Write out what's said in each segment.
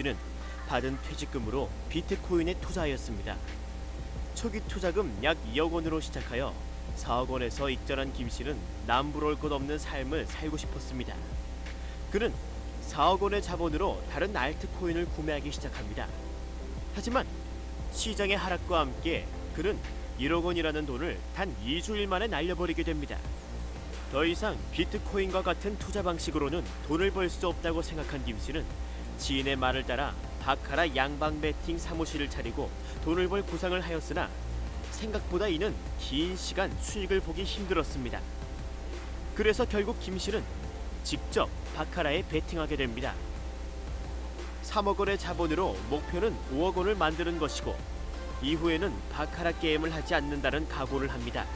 동기는 받은 퇴직금으로 비트코인에 투자하였습니다. 초기 투자금 약 2억 원으로 시작하여 4억 원에서 익절한 김 씨는 남부러울 것 없는 삶을 살고 싶었습니다. 그는 4억 원의 자본으로 다른 알트코인을 구매하기 시작합니다. 하지만 시장의 하락과 함께 그는 1억 원이라는 돈을 단 2주일 만에 날려버리게 됩니다. 더 이상 비트코인과 같은 투자 방식으로는 돈을 벌 수 없다고 생각한 김 씨는 지인의 말을 따라 바카라 양방 베팅 사무실을 차리고 돈을 벌 구상을 하였으나 생각보다 이는 긴 시간 수익을 보기 힘들었습니다. 그래서 결국 김 씨는 직접 바카라에 베팅하게 됩니다. 3억 원의 자본으로 목표는 5억 원을 만드는 것이고 이후에는 바카라 게임을 하지 않는다는 각오를 합니다.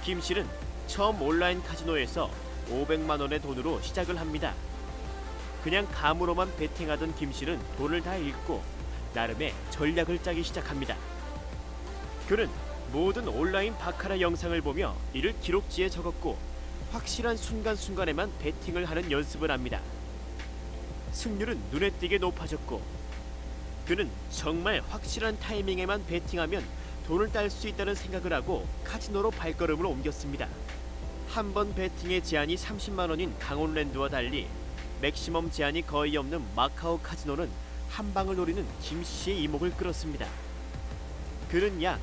김 씨는 처음 온라인 카지노에서 500만 원의 돈으로 시작을 합니다. 그냥 감으로만 베팅하던 김 씨는 돈을 다 잃고 나름의 전략을 짜기 시작합니다. 그는 모든 온라인 바카라 영상을 보며 이를 기록지에 적었고 확실한 순간순간에만 베팅을 하는 연습을 합니다. 승률은 눈에 띄게 높아졌고 그는 정말 확실한 타이밍에만 베팅하면 돈을 딸 수 있다는 생각을 하고 카지노로 발걸음을 옮겼습니다. 한 번 베팅의 제한이 30만 원인 강원랜드와 달리 맥시멈 제한이 거의 없는 마카오 카지노는 한 방을 노리는 김 씨의 이목을 끌었습니다. 그는 약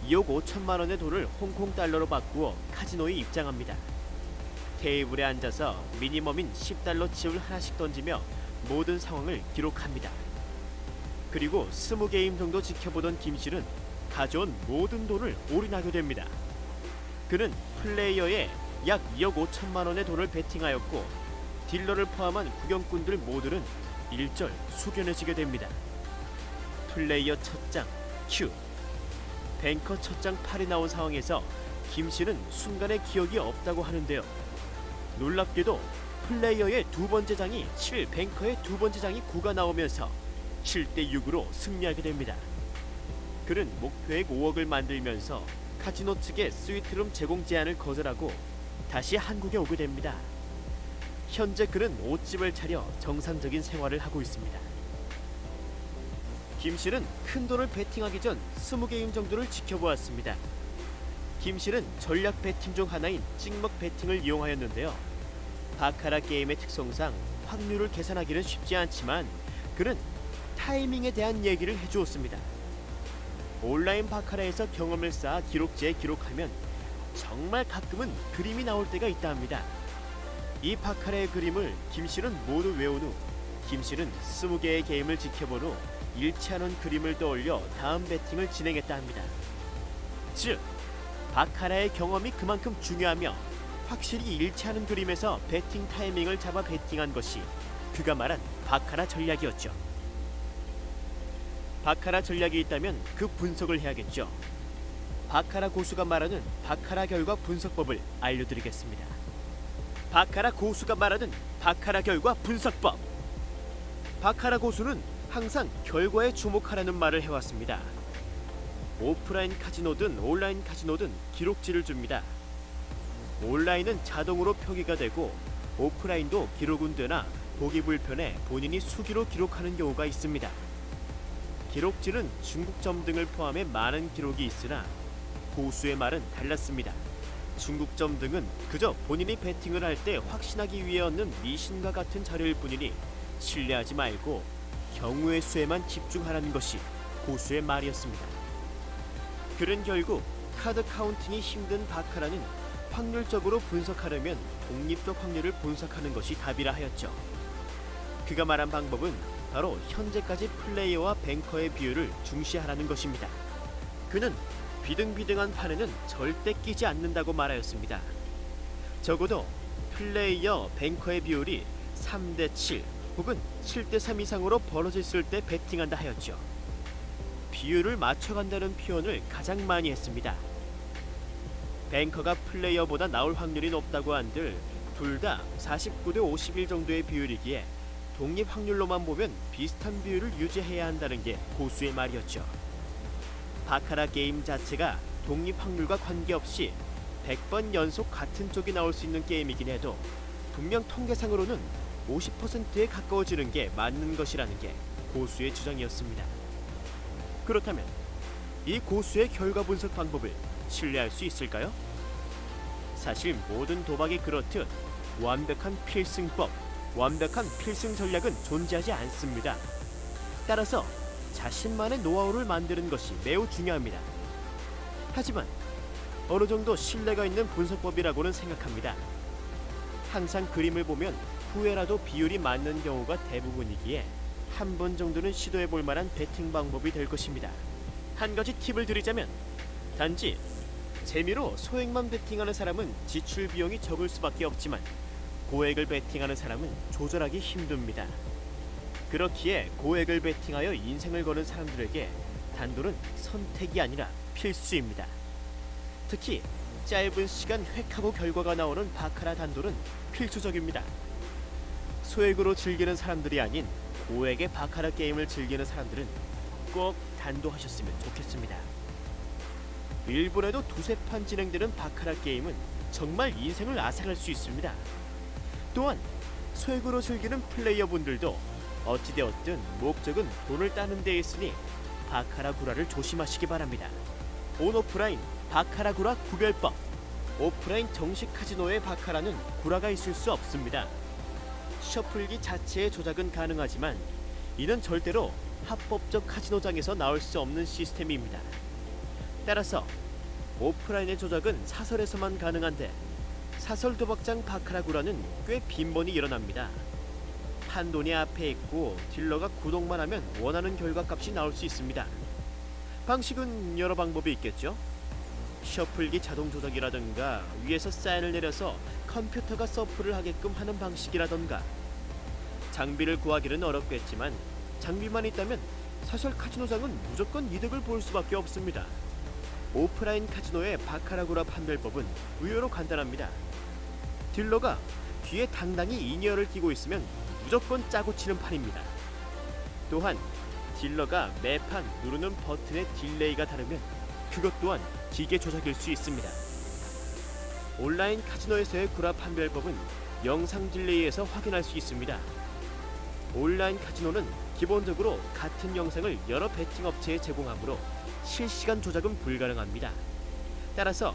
2억 5천만 원의 돈을 홍콩 달러로 바꾸어 카지노에 입장합니다. 테이블에 앉아서 미니멈인 10달러 칩을 하나씩 던지며 모든 상황을 기록합니다. 그리고 20게임 정도 지켜보던 김 씨는 가져온 모든 돈을 올인하게 됩니다. 그는 플레이어에 약 2억 5천만 원의 돈을 베팅하였고 딜러를 포함한 구경꾼들 모두는 일절 숙연해지게 됩니다. 플레이어 첫장 큐. 뱅커 첫장 8이 나온 상황에서 김 씨는 순간의 기억이 없다고 하는데요. 놀랍게도 플레이어의 두 번째 장이 7, 뱅커의 두 번째 장이 9가 나오면서 7대6으로 승리하게 됩니다. 그는 목표액 5억을 만들면서 카지노 측의 스위트룸 제공 제안을 거절하고 다시 한국에 오게 됩니다. 현재 그는 옷집을 차려 정상적인 생활을 하고 있습니다. 김 씨는 큰 돈을 베팅하기 전 20게임 정도를 지켜보았습니다. 김 씨는 전략 베팅 중 하나인 찍먹 베팅을 이용하였는데요. 바카라 게임의 특성상 확률을 계산하기는 쉽지 않지만 그는 타이밍에 대한 얘기를 해주었습니다. 온라인 바카라에서 경험을 쌓아 기록지에 기록하면 정말 가끔은 그림이 나올 때가 있다 합니다. 이 바카라의 그림을 김 씨는 모두 외운 후 김 씨는 20개의 게임을 지켜본 후 잃지 않은 그림을 떠올려 다음 베팅을 진행했다 합니다. 즉, 바카라의 경험이 그만큼 중요하며 확실히 잃지 않은 그림에서 베팅 타이밍을 잡아 베팅한 것이 그가 말한 바카라 전략이었죠. 바카라 전략이 있다면 그 분석을 해야겠죠. 바카라 고수가 말하는 바카라 결과 분석법을 알려드리겠습니다. 바카라 고수가 말하는 바카라 결과 분석법. 바카라 고수는 항상 결과에 주목하라는 말을 해왔습니다. 오프라인 카지노든 온라인 카지노든 기록지를 줍니다. 온라인은 자동으로 표기가 되고 오프라인도 기록은 되나 보기 불편해 본인이 수기로 기록하는 경우가 있습니다. 기록지는 중국점 등을 포함해 많은 기록이 있으나 고수의 말은 달랐습니다. 중국점 등은 그저 본인이 베팅을 할 때 확신하기 위해 얻는 미신과 같은 자료일 뿐이니 신뢰하지 말고 경우의 수에만 집중하라는 것이 고수의 말이었습니다. 그는 결국 카드 카운팅이 힘든 바카라는 확률적으로 분석하려면 독립적 확률을 분석하는 것이 답이라 하였죠. 그가 말한 방법은 바로 현재까지 플레이어와 뱅커의 비율을 중시하라는 것입니다. 그는 비등비등한 판에는 절대 끼지 않는다고 말하였습니다. 적어도 플레이어 뱅커의 비율이 3대7 혹은 7대3 이상으로 벌어졌을 때 베팅한다 하였죠. 비율을 맞춰간다는 표현을 가장 많이 했습니다. 뱅커가 플레이어보다 나올 확률이 높다고 한들 둘 다 49대 51 정도의 비율이기에 독립 확률로만 보면 비슷한 비율을 유지해야 한다는 게 고수의 말이었죠. 바카라 게임 자체가 독립 확률과 관계없이 100번 연속 같은 쪽이 나올 수 있는 게임이긴 해도 분명 통계상으로는 50%에 가까워지는 게 맞는 것이라는 게 고수의 주장이었습니다. 그렇다면 이 고수의 결과 분석 방법을 신뢰할 수 있을까요? 사실 모든 도박이 그렇듯 완벽한 필승법, 완벽한 필승 전략은 존재하지 않습니다. 따라서 자신만의 노하우를 만드는 것이 매우 중요합니다. 하지만 어느 정도 신뢰가 있는 분석법이라고는 생각합니다. 항상 그림을 보면 후회라도 비율이 맞는 경우가 대부분이기에 한 번 정도는 시도해 볼 만한 베팅 방법이 될 것입니다. 한 가지 팁을 드리자면 단지 재미로 소액만 베팅하는 사람은 지출 비용이 적을 수밖에 없지만 고액을 베팅하는 사람은 조절하기 힘듭니다. 그렇기에 고액을 베팅하여 인생을 거는 사람들에게 단도는 선택이 아니라 필수입니다. 특히 짧은 시간 획하고 결과가 나오는 바카라 단도는 필수적입니다. 소액으로 즐기는 사람들이 아닌 고액의 바카라 게임을 즐기는 사람들은 꼭 단도하셨으면 좋겠습니다. 일본에도 두세 판 진행되는 바카라 게임은 정말 인생을 앗아갈 수 있습니다. 또한 소액으로 즐기는 플레이어분들도 어찌되었든 목적은 돈을 따는 데 있으니 바카라 구라를 조심하시기 바랍니다. 온오프라인 바카라 구라 구별법. 오프라인 정식 카지노의 바카라는 구라가 있을 수 없습니다. 셔플기 자체의 조작은 가능하지만 이는 절대로 합법적 카지노장에서 나올 수 없는 시스템입니다. 따라서 오프라인의 조작은 사설에서만 가능한데 사설 도박장 바카라 구라는 꽤 빈번히 일어납니다. 판돈이 앞에 있고 딜러가 구독만 하면 원하는 결과값이 나올 수 있습니다. 방식은 여러 방법이 있겠죠. 셔플기 자동 조작이라든가 위에서 사인을 내려서 컴퓨터가 서프를 하게끔 하는 방식이라던가 장비를 구하기는 어렵겠지만 장비만 있다면 사설 카지노장은 무조건 이득을 볼 수밖에 없습니다. 오프라인 카지노의 바카라구라 판별법은 의외로 간단합니다. 딜러가 귀에 당당히 인이어를 끼고 있으면 무조건 짜고 치는 판입니다. 또한 딜러가 매판 누르는 버튼의 딜레이가 다르면 그것 또한 기계 조작일 수 있습니다. 온라인 카지노에서의 구라 판별법은 영상 딜레이에서 확인할 수 있습니다. 온라인 카지노는 기본적으로 같은 영상을 여러 베팅 업체에 제공하므로 실시간 조작은 불가능합니다. 따라서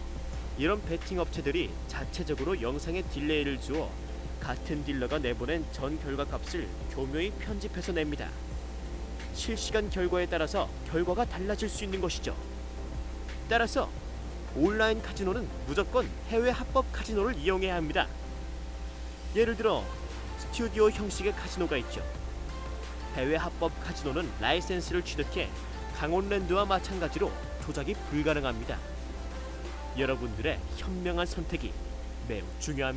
이런 베팅 업체들이 자체적으로 영상에 딜레이를 주어 같은 딜러가 내보낸 전 결과값을 교묘히 편집해서 냅니다. 실시간 결과에 따라서 결과가 달라질 수 있는 것이죠. 따라서 온라인 카지노는 무조건 해외 합법 카지노를 이용해야 합니다. 예를 들어 스튜디오 형식의 카지노가 있죠. 해외 합법 카지노는 라이센스를 취득해 강원랜드와 마찬가지로 조작이 불가능합니다. 여러분들의 현명한 선택이 매우 중요합니다.